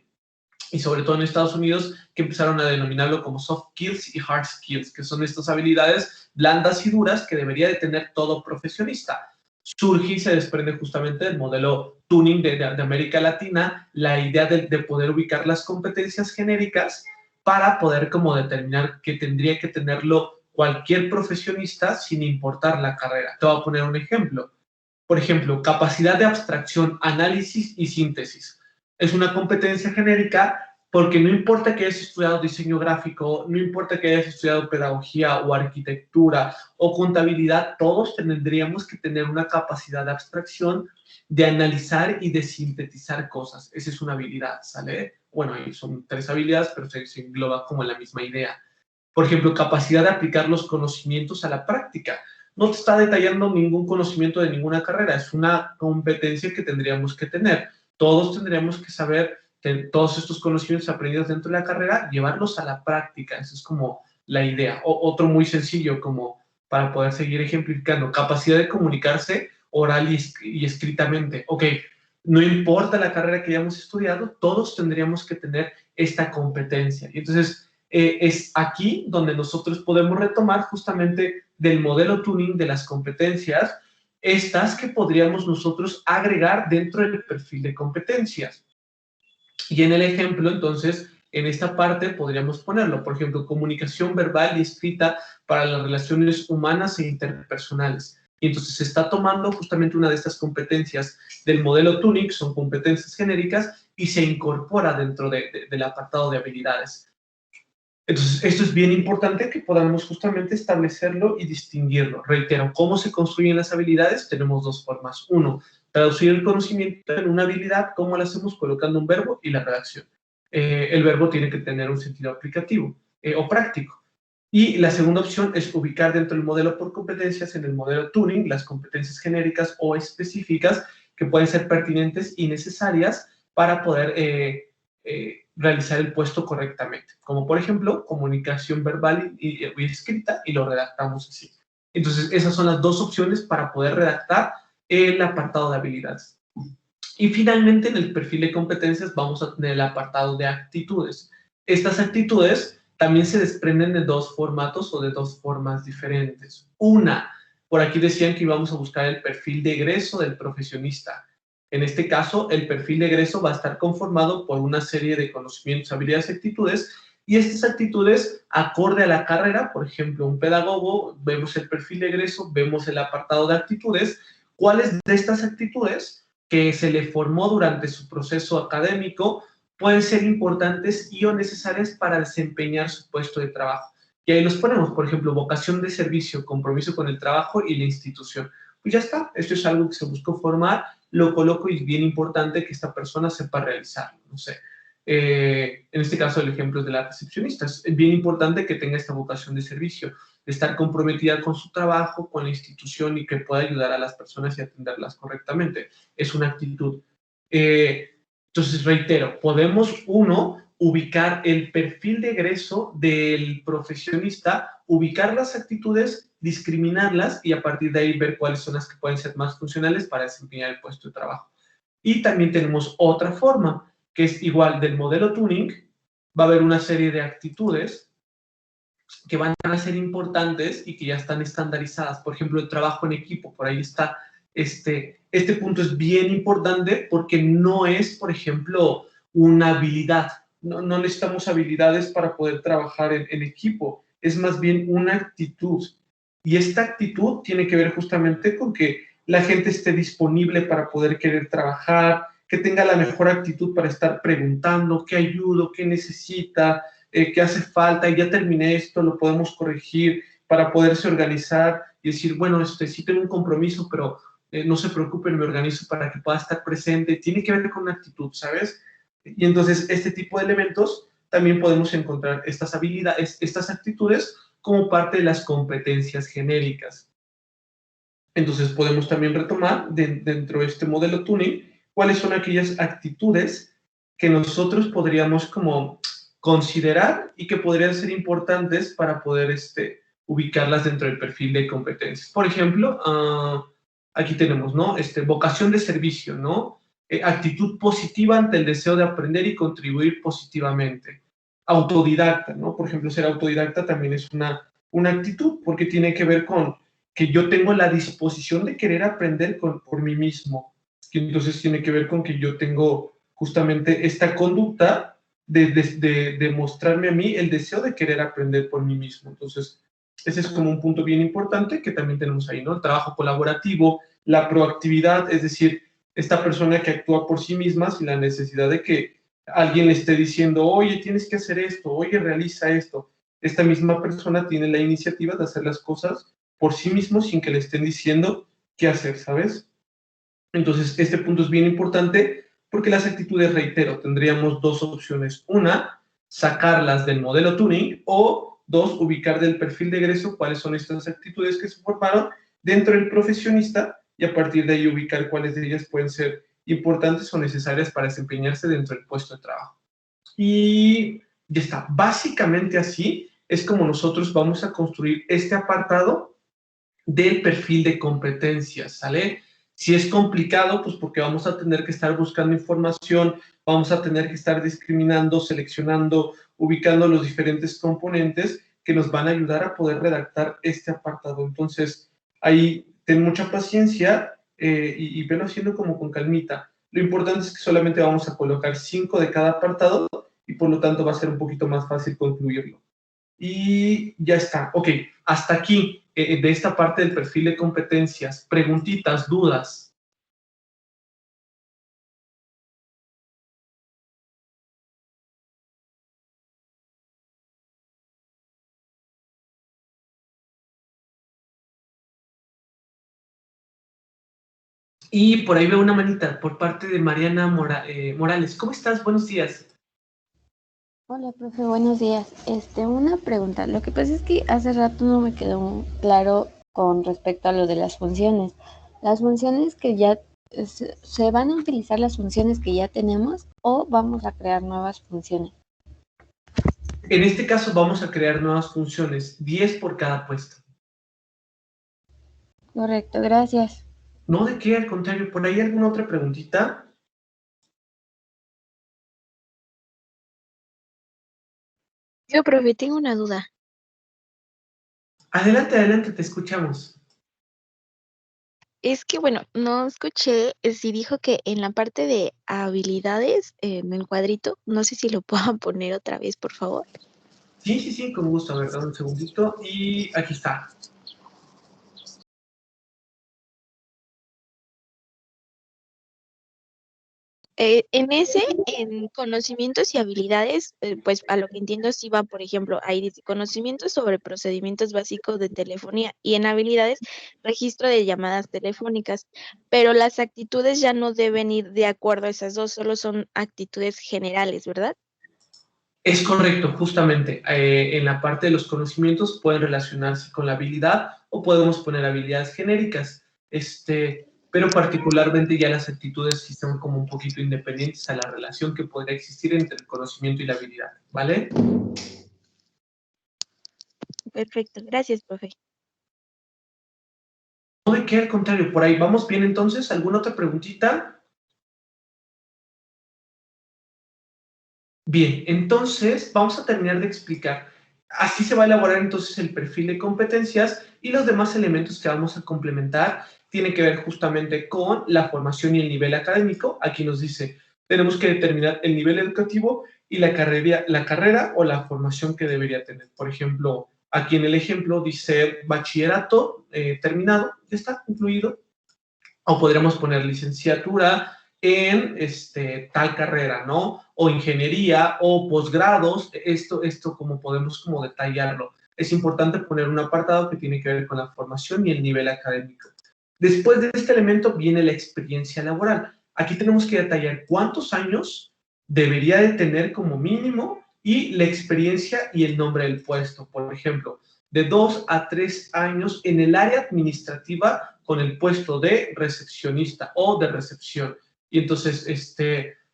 y sobre todo en Estados Unidos, que empezaron a denominarlo como soft skills y hard skills, que son estas habilidades blandas y duras que debería de tener todo profesionista. Surge y se desprende justamente del modelo Turing de América Latina, la idea de poder ubicar las competencias genéricas para poder como determinar que tendría que tenerlo cualquier profesionista sin importar la carrera. Te voy a poner un ejemplo. Por ejemplo, capacidad de abstracción, análisis y síntesis. Es una competencia genérica porque no importa que hayas estudiado diseño gráfico, no importa que hayas estudiado pedagogía o arquitectura o contabilidad, todos tendríamos que tener una capacidad de abstracción, de analizar y de sintetizar cosas. Esa es una habilidad, ¿sale? Bueno, son tres habilidades, pero se engloba como en la misma idea. Por ejemplo, capacidad de aplicar los conocimientos a la práctica. No te está detallando ningún conocimiento de ninguna carrera, es una competencia que tendríamos que tener. Todos tendríamos que saber todos estos conocimientos aprendidos dentro de la carrera, llevarlos a la práctica. Esa es como la idea. Otro muy sencillo, como para poder seguir ejemplificando, capacidad de comunicarse oral y escritamente. Ok, no importa la carrera que hayamos estudiado, todos tendríamos que tener esta competencia. Y entonces, es aquí donde nosotros podemos retomar justamente del modelo Turing de las competencias, estas que podríamos nosotros agregar dentro del perfil de competencias. Y en el ejemplo, entonces, en esta parte podríamos ponerlo, por ejemplo, comunicación verbal y escrita para las relaciones humanas e interpersonales. Y entonces se está tomando justamente una de estas competencias del modelo Turing, son competencias genéricas, y se incorpora dentro del apartado de habilidades. Entonces, esto es bien importante que podamos justamente establecerlo y distinguirlo. Reitero, ¿cómo se construyen las habilidades? Tenemos dos formas. Uno, traducir el conocimiento en una habilidad. ¿Cómo lo hacemos? Colocando un verbo y la redacción. El verbo tiene que tener un sentido aplicativo o práctico. Y la segunda opción es ubicar dentro del modelo por competencias, en el modelo Turing, las competencias genéricas o específicas que pueden ser pertinentes y necesarias para poder realizar el puesto correctamente, como por ejemplo comunicación verbal y escrita, y lo redactamos así. Entonces esas son las dos opciones para poder redactar el apartado de habilidades. Y finalmente en el perfil de competencias vamos a tener el apartado de actitudes. Estas actitudes también se desprenden de dos formatos o de dos formas diferentes. Una, por aquí decían que íbamos a buscar el perfil de egreso del profesionista. En este caso, el perfil de egreso va a estar conformado por una serie de conocimientos, habilidades y actitudes, y estas actitudes, acorde a la carrera, por ejemplo, un pedagogo, vemos el perfil de egreso, vemos el apartado de actitudes. ¿Cuáles de estas actitudes que se le formó durante su proceso académico pueden ser importantes y o necesarias para desempeñar su puesto de trabajo? Y ahí los ponemos, por ejemplo, vocación de servicio, compromiso con el trabajo y la institución. Pues ya está, esto es algo que se buscó formar, lo coloco y es bien importante que esta persona sepa realizarlo, no sé. En este caso el ejemplo es de la recepcionista, es bien importante que tenga esta vocación de servicio, de estar comprometida con su trabajo, con la institución y que pueda ayudar a las personas y atenderlas correctamente. Es una actitud. Entonces, reitero, podemos, uno, ubicar el perfil de egreso del profesionista, ubicar las actitudes, discriminarlas y a partir de ahí ver cuáles son las que pueden ser más funcionales para desempeñar el puesto de trabajo. Y también tenemos otra forma, que es igual del modelo Turing, va a haber una serie de actitudes que van a ser importantes y que ya están estandarizadas. Por ejemplo, el trabajo en equipo, por ahí está. Este punto es bien importante porque no es, por ejemplo, una habilidad. No necesitamos habilidades para poder trabajar en equipo. Es más bien una actitud. Y esta actitud tiene que ver justamente con que la gente esté disponible para poder querer trabajar, que tenga la mejor actitud para estar preguntando qué ayudo, qué necesita, qué hace falta, y ya terminé esto, lo podemos corregir para poderse organizar y decir, bueno, sí tengo un compromiso, pero no se preocupen, me organizo para que pueda estar presente. Tiene que ver con la actitud, ¿sabes? Y entonces este tipo de elementos también podemos encontrar estas habilidades, estas actitudes como parte de las competencias genéricas. Entonces podemos también retomar dentro de este modelo Turing cuáles son aquellas actitudes que nosotros podríamos como considerar y que podrían ser importantes para poder ubicarlas dentro del perfil de competencias. Por ejemplo, aquí tenemos, ¿no? Vocación de servicio, ¿no? Actitud positiva ante el deseo de aprender y contribuir positivamente. Autodidacta, ¿no? Por ejemplo, ser autodidacta también es una actitud porque tiene que ver con que yo tengo la disposición de querer aprender por mí mismo. Y entonces tiene que ver con que yo tengo justamente esta conducta de mostrarme a mí el deseo de querer aprender por mí mismo. Entonces, ese es como un punto bien importante que también tenemos ahí, ¿no? El trabajo colaborativo, la proactividad, es decir, esta persona que actúa por sí misma sin la necesidad de que alguien le esté diciendo, oye, tienes que hacer esto, oye, realiza esto. Esta misma persona tiene la iniciativa de hacer las cosas por sí mismo sin que le estén diciendo qué hacer, ¿sabes? Entonces, este punto es bien importante porque las actitudes, reitero, tendríamos dos opciones. Una, sacarlas del modelo Turing, o dos, ubicar del perfil de egreso cuáles son estas actitudes que se formaron dentro del profesionista y a partir de ahí ubicar cuáles de ellas pueden ser importantes o necesarias para desempeñarse dentro del puesto de trabajo. Y ya está. Básicamente así es como nosotros vamos a construir este apartado del perfil de competencias, ¿sale? Si es complicado, pues porque vamos a tener que estar buscando información, vamos a tener que estar discriminando, seleccionando, ubicando los diferentes componentes que nos van a ayudar a poder redactar este apartado. Entonces, ahí ten mucha paciencia y velo haciendo como con calmita. Lo importante es que solamente vamos a colocar 5 de cada apartado y por lo tanto va a ser un poquito más fácil concluirlo. Y ya está. Ok, hasta aquí de esta parte del perfil de competencias. Preguntitas, dudas. Y por ahí veo una manita por parte de Mariana Morales. ¿Cómo estás? Buenos días. Hola, profe, buenos días. Una pregunta. Lo que pasa es que hace rato no me quedó claro con respecto a lo de las funciones. Las funciones que ya ¿se van a utilizar las funciones que ya tenemos o vamos a crear nuevas funciones? En este caso vamos a crear nuevas funciones, 10 por cada puesto. Correcto, gracias. No, de qué, al contrario. ¿Por ahí alguna otra preguntita? Yo, profe, tengo una duda. Adelante, adelante, te escuchamos. Es que, bueno, no escuché si dijo que en la parte de habilidades, en el cuadrito, no sé si lo puedan poner otra vez, por favor. Sí, sí, sí, con gusto. A ver, dame un segundito. Y aquí está. En ese, en conocimientos y habilidades, pues a lo que entiendo sí va, por ejemplo, ahí dice conocimientos sobre procedimientos básicos de telefonía y en habilidades, registro de llamadas telefónicas, pero las actitudes ya no deben ir de acuerdo a esas dos, solo son actitudes generales, ¿verdad? Es correcto, justamente. En la parte de los conocimientos pueden relacionarse con la habilidad o podemos poner habilidades genéricas. Pero particularmente ya las actitudes sí son como un poquito independientes a la relación que podría existir entre el conocimiento y la habilidad, ¿vale? Perfecto, gracias, profe. No, de qué, al contrario, por ahí vamos bien entonces. ¿Alguna otra preguntita? Bien, entonces vamos a terminar de explicar. Así se va a elaborar entonces el perfil de competencias y los demás elementos que vamos a complementar tienen que ver justamente con la formación y el nivel académico. Aquí nos dice, tenemos que determinar el nivel educativo y la carrera o la formación que debería tener. Por ejemplo, aquí en el ejemplo dice bachillerato terminado, ya está concluido, o podríamos poner licenciatura en tal carrera, ¿no? O ingeniería o posgrados, esto como podemos como detallarlo. Es importante poner un apartado que tiene que ver con la formación y el nivel académico. Después de este elemento viene la experiencia laboral. Aquí tenemos que detallar cuántos años debería de tener como mínimo y la experiencia y el nombre del puesto. Por ejemplo, de 2 a 3 años en el área administrativa con el puesto de recepcionista o de recepción. Y entonces,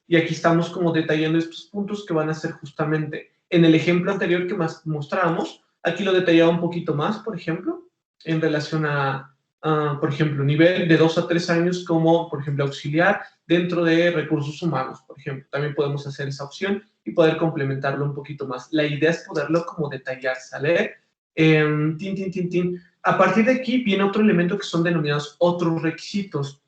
y aquí estamos como detallando estos puntos que van a ser justamente en el ejemplo anterior que más mostrábamos, aquí lo detallaba un poquito más, por ejemplo, en relación por ejemplo, nivel de 2 a 3 años como, por ejemplo, auxiliar dentro de recursos humanos, por ejemplo. También podemos hacer esa opción y poder complementarlo un poquito más. La idea es poderlo como detallar, ¿sale? Tin, tin, tin, tin. A partir de aquí viene otro elemento que son denominados otros requisitos.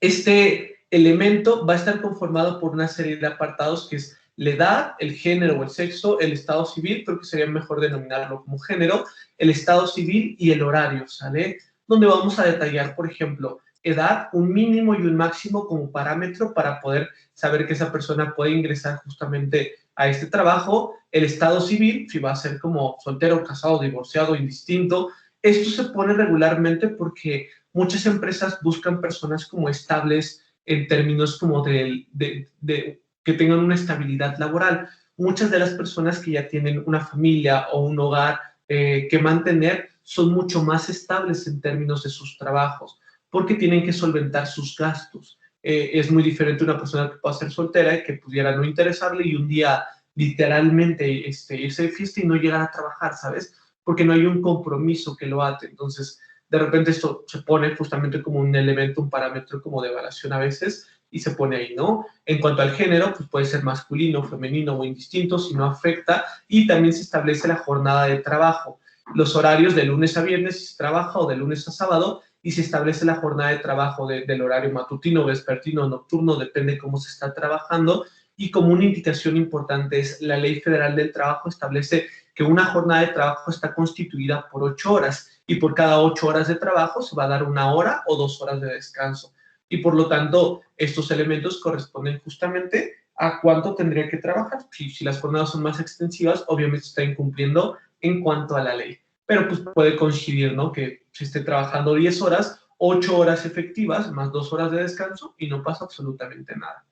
Este elemento va a estar conformado por una serie de apartados que es la edad, el género o el sexo, el estado civil, creo que sería mejor denominarlo como género, el estado civil y el horario, ¿sale? Donde vamos a detallar, por ejemplo, edad, un mínimo y un máximo como parámetro para poder saber que esa persona puede ingresar justamente a este trabajo, el estado civil, si va a ser como soltero, casado, divorciado, indistinto. Esto se pone regularmente porque muchas empresas buscan personas como estables en términos como que tengan una estabilidad laboral. Muchas de las personas que ya tienen una familia o un hogar que mantener son mucho más estables en términos de sus trabajos porque tienen que solventar sus gastos. Es muy diferente una persona que pueda ser soltera y que pudiera no interesarle y un día literalmente irse de fiesta y no llegar a trabajar, ¿sabes? Porque no hay un compromiso que lo ate. Entonces, de repente esto se pone justamente como un elemento, un parámetro como de evaluación a veces y se pone ahí, ¿no? En cuanto al género, pues puede ser masculino, femenino o indistinto si no afecta y también se establece la jornada de trabajo, los horarios de lunes a viernes si se trabaja o de lunes a sábado y se establece la jornada de trabajo del horario matutino, vespertino, nocturno, depende cómo se está trabajando y como una indicación importante es la Ley Federal del Trabajo establece que una jornada de trabajo está constituida por 8 horas y por cada 8 horas de trabajo se va a dar 1 hora o 2 horas de descanso. Y por lo tanto, estos elementos corresponden justamente a cuánto tendría que trabajar. Si las jornadas son más extensivas, obviamente se está incumpliendo en cuanto a la ley. Pero pues puede coincidir, ¿no? Que se esté trabajando 10 horas, 8 horas efectivas, más 2 horas de descanso y no pasa absolutamente nada.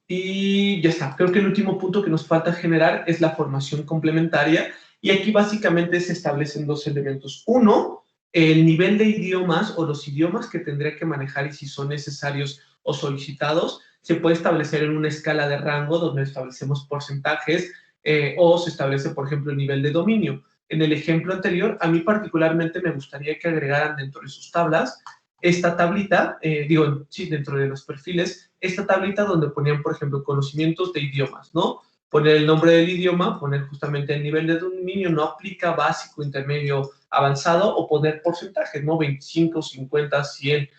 Y ya está. Creo que el último punto que nos falta generar es la formación complementaria. Y aquí básicamente se establecen dos elementos. Uno, el nivel de idiomas o los idiomas que tendría que manejar y si son necesarios o solicitados, se puede establecer en una escala de rango donde establecemos porcentajes o se establece, por ejemplo, el nivel de dominio. En el ejemplo anterior, a mí particularmente me gustaría que agregaran dentro de sus tablas esta tablita, dentro de los perfiles, esta tablita donde ponían, por ejemplo, conocimientos de idiomas, ¿no? Poner el nombre del idioma, poner justamente el nivel de dominio, no aplica básico, intermedio, avanzado, o poner porcentajes, ¿no? 25, 50, 100,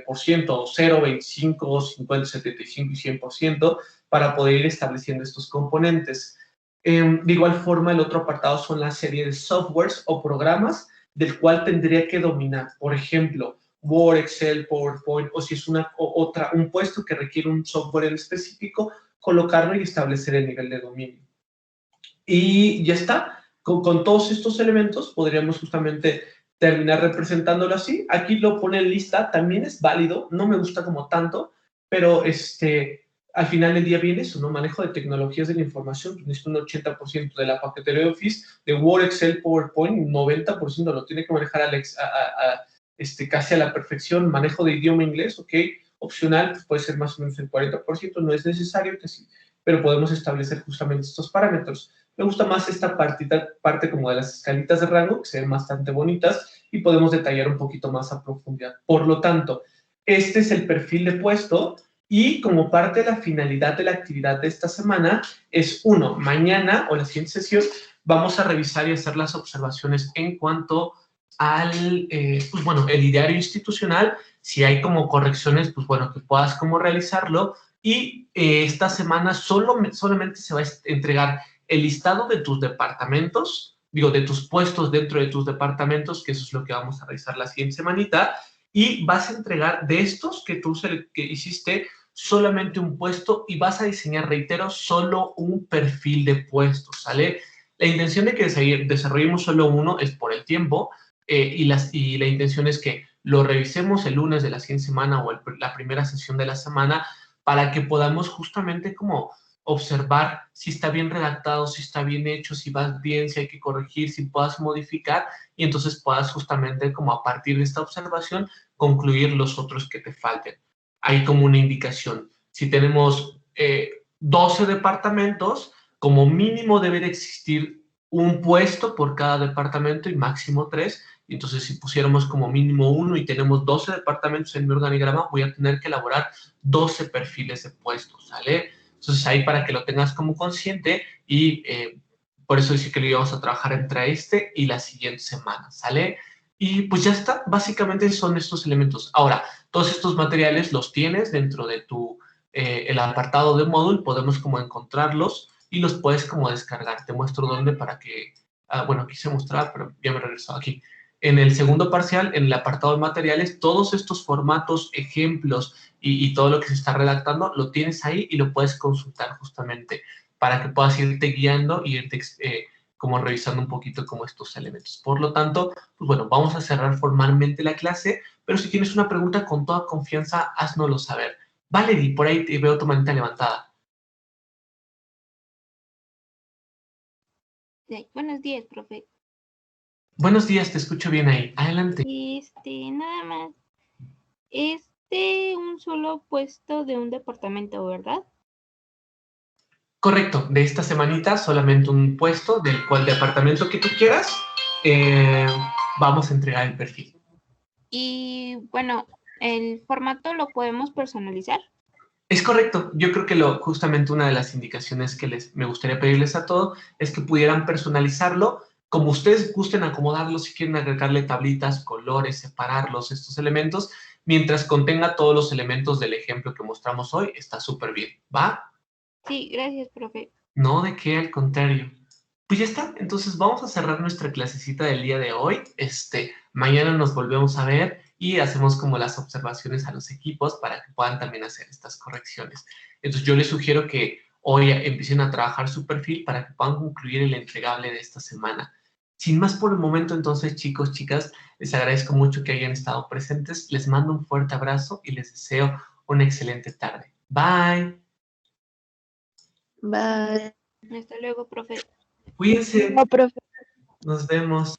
por ciento, o 0, 25, 50, 75 y 100%, para poder ir estableciendo estos componentes. De igual forma, el otro apartado son la serie de softwares o programas del cual tendría que dominar. Por ejemplo, Word, Excel, PowerPoint, o si es un puesto que requiere un software en específico, colocarlo y establecer el nivel de dominio. Y ya está. Con todos estos elementos podríamos justamente terminar representándolo así. Aquí lo pone en lista, también es válido, no me gusta como tanto, pero al final del día viene eso, ¿no? Manejo de tecnologías de la información, necesito un 80% de la paquetería de Office, de Word, Excel, PowerPoint, un 90% lo tiene que manejar Alex, casi a la perfección. Manejo de idioma inglés, ok, opcional, pues puede ser más o menos el 40%, no es necesario que sí, pero podemos establecer justamente estos parámetros. Me gusta más esta parte como de las escalitas de rango, que se ven bastante bonitas y podemos detallar un poquito más a profundidad. Por lo tanto, este es el perfil de puesto y como parte de la finalidad de la actividad de esta semana es, uno, mañana o la siguiente sesión vamos a revisar y hacer las observaciones en cuanto al, el ideario institucional, si hay como correcciones, pues bueno, que puedas como realizarlo. Y esta semana solamente se va a entregar el listado de tus departamentos, de tus puestos dentro de tus departamentos, que eso es lo que vamos a revisar la siguiente semanita, y vas a entregar de estos que hiciste solamente un puesto y vas a diseñar, reitero, solo un perfil de puesto, ¿sale? La intención de que desarrollemos solo uno es por el tiempo, y la intención es que lo revisemos el lunes de la siguiente semana o la primera sesión de la semana para que podamos justamente como observar si está bien redactado, si está bien hecho, si va bien, si hay que corregir, si puedas modificar y entonces puedas justamente como a partir de esta observación concluir los otros que te falten. Hay como una indicación. Si tenemos 12 departamentos, como mínimo debe de existir un puesto por cada departamento y máximo 3. Entonces, si pusiéramos como mínimo 1 y tenemos 12 departamentos en mi organigrama, voy a tener que elaborar 12 perfiles de puestos, ¿sale? Entonces, ahí para que lo tengas como consciente y por eso dice que lo íbamos a trabajar entre este y la siguiente semana, ¿sale? Y pues ya está, básicamente son estos elementos. Ahora, todos estos materiales los tienes dentro de el apartado de módulo, podemos como encontrarlos y los puedes como descargar. Te muestro dónde para que, quise mostrar, pero ya me regreso aquí. En el segundo parcial, en el apartado de materiales, todos estos formatos, ejemplos y todo lo que se está redactando, lo tienes ahí y lo puedes consultar justamente para que puedas irte guiando y irte como revisando un poquito como estos elementos. Por lo tanto, pues bueno, vamos a cerrar formalmente la clase, pero si tienes una pregunta con toda confianza, háznoslo saber. Valerie, por ahí te veo tu manita levantada. Sí, buenos días, profe. Buenos días, te escucho bien ahí. Adelante. Nada más. Un solo puesto de un departamento, ¿verdad? Correcto, de esta semanita solamente un puesto del cual departamento que tú quieras, vamos a entregar el perfil. Y bueno, ¿el formato lo podemos personalizar? Es correcto, yo creo que justamente una de las indicaciones que me gustaría pedirles a todos es que pudieran personalizarlo como ustedes gusten acomodarlo, si quieren agregarle tablitas, colores, separarlos, estos elementos, mientras contenga todos los elementos del ejemplo que mostramos hoy, está súper bien, ¿va? Sí, gracias, profe. No, de qué, al contrario. Pues ya está, entonces vamos a cerrar nuestra clasecita del día de hoy. Mañana nos volvemos a ver y hacemos como las observaciones a los equipos para que puedan también hacer estas correcciones. Entonces yo les sugiero que hoy empiecen a trabajar su perfil para que puedan concluir el entregable de esta semana. Sin más por el momento, entonces, chicos, chicas, les agradezco mucho que hayan estado presentes. Les mando un fuerte abrazo y les deseo una excelente tarde. Bye. Bye. Hasta luego, profe. Cuídense. No, profe. Nos vemos.